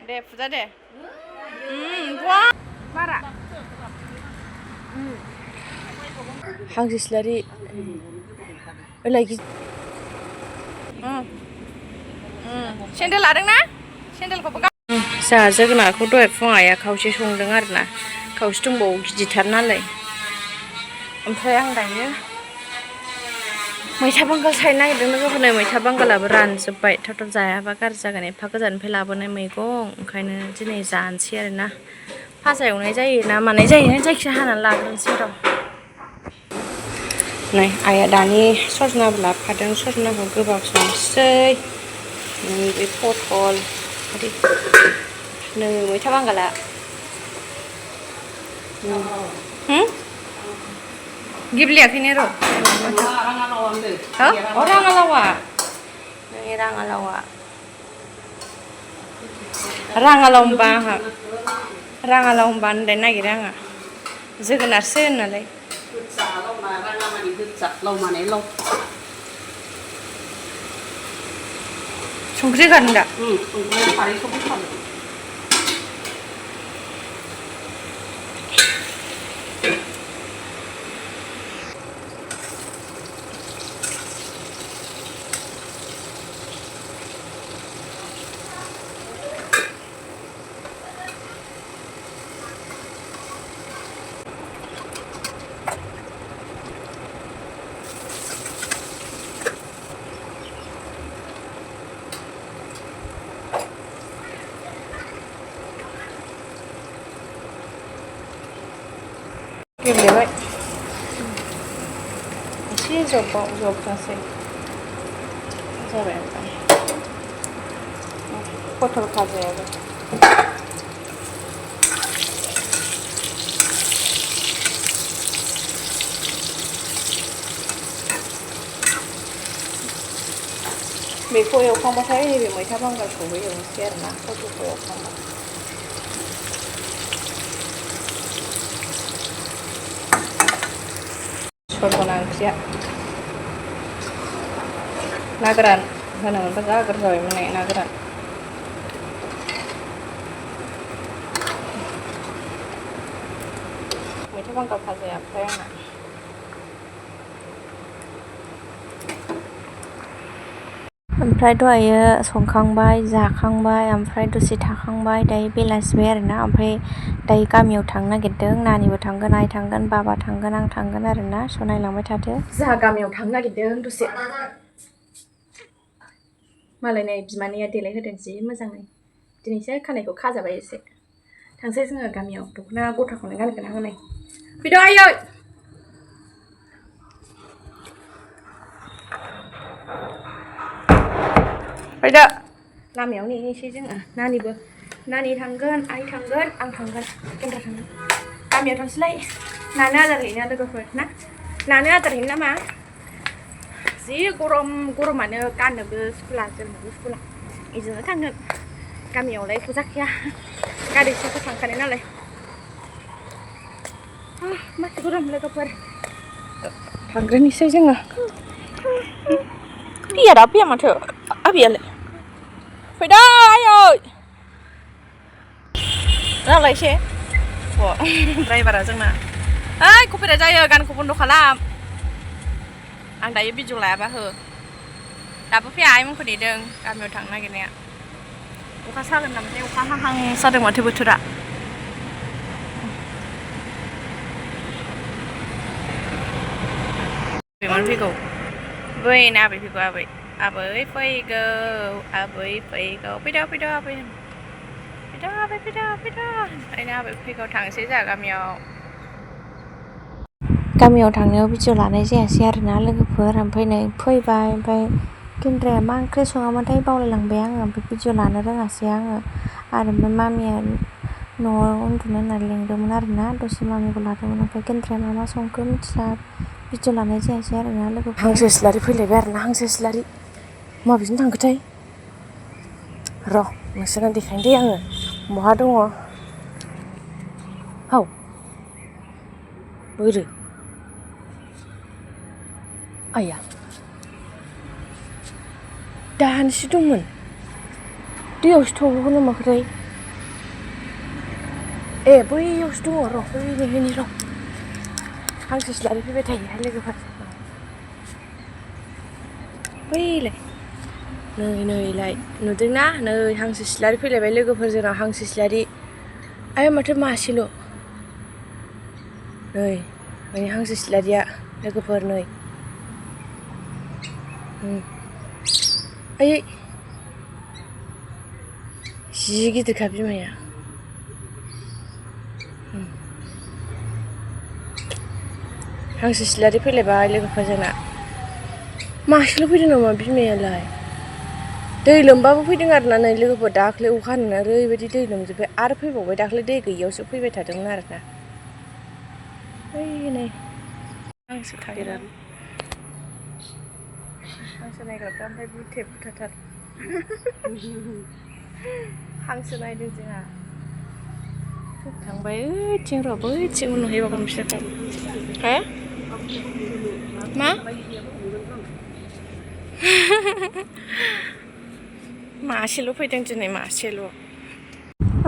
deh puja deh. Wah, marah. Hangsisleri lagi. Sendal ada na? Sendal kau pegang. Saya जोगोनारखौ दहाय फुङाव आइया खावसे संदों आरोना खावसे दंबावो गिदिरथार नालाय ओमफ्राय आं दायो मैथा बांगाल सायनो नागिरदों लोगोफोरनो मैथा बांगालाबो रानजोब्बाय थाब थाब जायाबा गाज्रि जागोन एफा गोजाननिफ्राय लाबोनाय मैगं ओंखायनो दिनै जानोसै आरोना फाजा एवनाय जायो ना मानाय जायो जायखिया हानानै लाग्रोनोसै र' नै आइया दानि सजनाबो लाबोफादों सजनाखौ गोबाब संसै बे पटल नै मैथा बांगाला गेब्लेयाखैनो र' राङालावा नै राङालावा राङालाव होनबा आंहा राङालाव होनबा होननो नागिरो आङो जोगोनारसो होननानै संख्रि होखादों दा गेब्लेबाय एसे जबनोसै जाबाय ओमफ्राय पटल भाजायाबो बेखौ एवखांबाथाय नैबे मैथा बांगालखौबो एवनोसै आरोना पटलखौ एवखांबा सजना ओंख्रिया ना गोरान होनो मोनबा जा गोथाव जाबायमोन नै ना गोरान मैथा बांगाल भाजाया ओमफ्राय आंना ओमफ्राय दहायो संखांबाय जाखांबाय ओमफ्राय दसे थाखांबाय दायो बेलासिबाय आरोना ओमफ्राय दायो गामियाव थांनो नागिरदों नानिबो थांगोन आइ थांगोन बाबा थांगोन आं थांगोन आरोना स' नायलांबाय थादो जोंहा गामियाव थांनो नागिरदों दसे मालायनि बिमानैया देलायहोदों जि मोजाङै दिनैसो खानायखौ खाजाबाय एसे थांसै जोङो गामियाव दख'ना गथाखौनो गानगोन आं नै फैदो आयै फैदो लामायाव नेनोसै जोङो नानि थांगोन आइ थांगोन आं थांगोन गेन्द्रा थांगोन गामियाव थांसैलाय नानो आदार हैना लोगोफोर ना नानो आदार हैनो नामा जि गरमानो गाननोबो सुकुला जोमनोबो सुकुला इजोंनो थांगोन गामियावलाय फुजाखाया गारिजोंसो थांखानाय नालाय माथो गरम लोगोफोर थांग्रोनोसै जोङो फैया दा फैया माथो आबैयालाय फैदो आयै रायलायसे ड्राइभारा जोंना ओइ कपिराइट जायो गानखौ बन्द' खालाम आं दायो भिडिअ लायाबा हो दाबो फैया आइमोनखौ नेदों गामियाव थांनो नागिरनाया अखा सागोन नामाथाय अखा हाहां जादों माथो बोथोरा फैगौ बै ना आबै फैगौ आबै फैगौ फैदो ओरैनो आबै फैगौ थांसै जोंहा गामियाव थांनायाव भिडिअ लानाय जायासै आरोना लोगोफोर ओमफ्राय नै फैबाय ओमफ्राय गेन्द्राया मा ओंख्रि सङामोनथाय बावलायलांबाय आङो ओमफ्राय भिडिअ लानो रोङासै आङो आरो ओमफ्राय मामिया न'आव उन्दुनो होननानै लिंदोंमोन आरोना दसे मामिखौ लादोंमोन ओमफ्राय गेन्द्राया मा संखो मिथिला भिडिअ लानाय जायासै आरोना लोगोफोर हांसो सिलारि फैलायबाय आरोना हांसो सिलारि माबेजों थांखोथाय र' नोंसोरनो देखायनो दे आङो बहा दङ हौ बोरो आया दाहानिसो दंमोन दैयावसो थब्ल'गोन नामाखोथाय ए बैयावसो दङ र' बैनि र' हांसो सिलारि फैबाय थायोहाय लोगोफोर बैलाय नैलाय नुदोंना नै हांसो सिलारि फैलायबाय लोगोफोर जोंनाव हांसो सिलारि आय माथो मासेल' नै हांसो सिलारिया लोगोफोर नै आयै जि गिदिरखा बिमाया हांसो सिलारि फैलायबाय लोगोफोर जोंना मासेल' फैदों नामा बिमायालाय दै लोमबाबो फैदों आरोना नै लोगोफोर दाख्लै अखा हानानै ओरैबायदि दै लोमजोब्बाय आरो फैबावबाय दाख्लै दै गैयियावसो फैबाय थादोंमोन आरोना नै हांसो थायो हांसो नायग्राफ्रा ओमफ्राय बुथाथार हांसो नायदों जोंहा थांबाय ओइथिं र' बैथिं नुहैबावगोन बिसोरखौ हो मा मासेल' फैदों दिनै मासेल'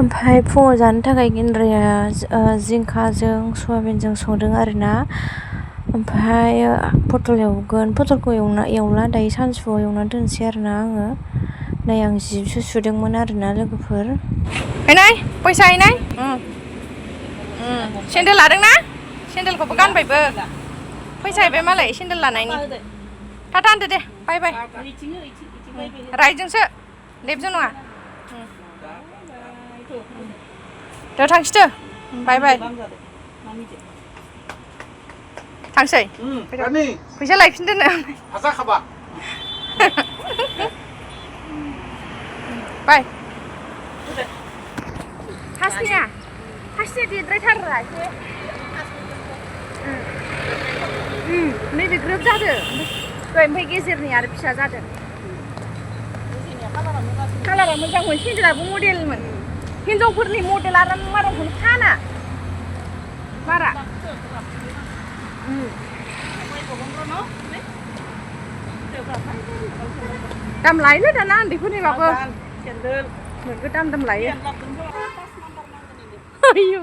ओमफ्राय फुङाव जानो थाखाय गेन्द्राया जिंखाजों सयाबिनजों संदों आरोना ओमफ्राय पटल एवगोन पटलखौ एवला दायो सानजौफुआव एवना दोनसै आरोना आङो नै आं जिसो सुदोंमोन आरोना लोगोफोर हैनाय फैसा हैनाय सेन्देल लादोंना सेन्देलखौबो गानबायबो फैसा हैबाय मालाय सेन्देल लानायनि टाटा होनदो दे बाय बाय राइटजोंसो लेफ्टजों नङा दे थांसैदो बाय बाय थांसै फैसा लायफिनदोनो बाय हासनिया देद्रायथारा एसे नैबे ग्रोब जादों ओमफ्राय गेजेरनि आरो फिसा जादों कालारा मोजांमोन सेन्देलाबो मडेलमोन हिनजावफोरनि मडेल आरो माराखौनो फाना बारा दाम लायोलै दाना उन्दैफोरनिबाबो नोगोद दाम लायो आयौ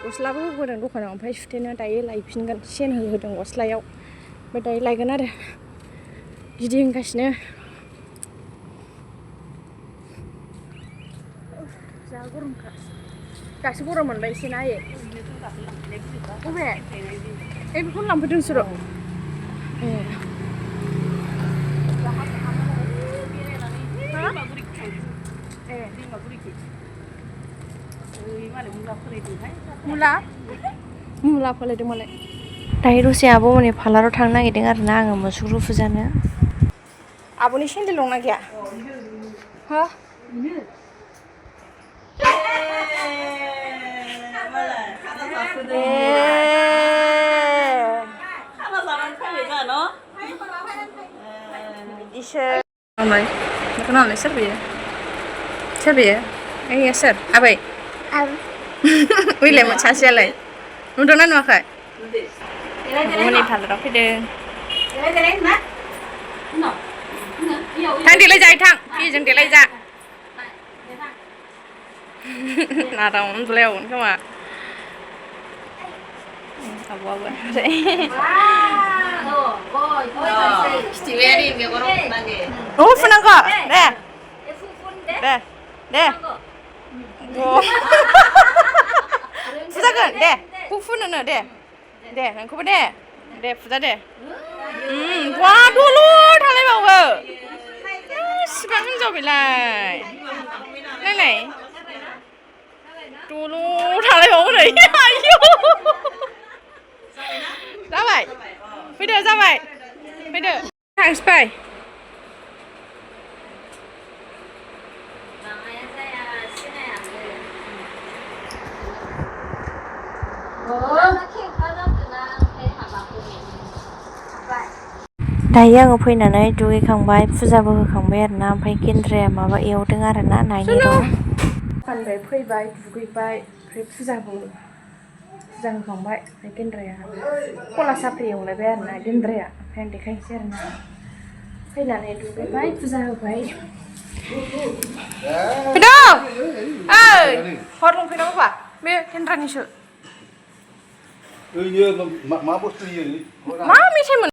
गस्लाबो होबोदों दखानाव ओमफ्राय सुथेनो दायो लायफिनगोन सेन होदों गस्लायाव ओमफ्राय दायो लायगोन आरो गिदिंगासिनो जा गरमखा दासो गरम मोनबाय एसे ना बबे बेखौनो लांफैदोंसो र' मुला फोलायदों मालाय दायो दसे आब'मोननि पार्लाराव थांनो नागिरदों आरोना आङो मुसुगुर फुजानो आब'नि सेन्देल दंना गैया हो बिदिसो बेखौ नालाय सोर बेयो ओइया सोर आबै बैलाय सासेयालाय नुदोंना नुवाखै आब'मोननि पार्लाराव फैदों थां देलाय जायो थां फिजों देलाय जा नादाव उन्दुलायावगोन खोमा आब'आबो फुनांगौ दे फुजागोन दे फुनोनो दे नोंखौबो दे फुजा दे बा दलर थालायबावो सिबां हिनजाव बेलाय नायलाय दलर थालायबावो नै आयौ जाबाय फैदो थांसै फै दायो आङो फैनानै दुगैखांबाय फुजाबो होखांबाय आरोना ओमफ्राय गेन्द्राया माबा एवदों आरोना नायनो दखाननिफ्राय फैबाय दुगैबाय ओमफ्राय फुजा होखांबाय ओमफ्राय गेन्द्राया खला साफ्रि एवलायबाय आरोना गेन्द्राया ओमफ्राय आं देखायनोसै आरोना फैनानै दुगैबाय फुजा होबाय हर लंपेन्टआ बाबा बे केन्द्रानिसो ओइयो मा बुस्थु इयो मा मेथाइमोन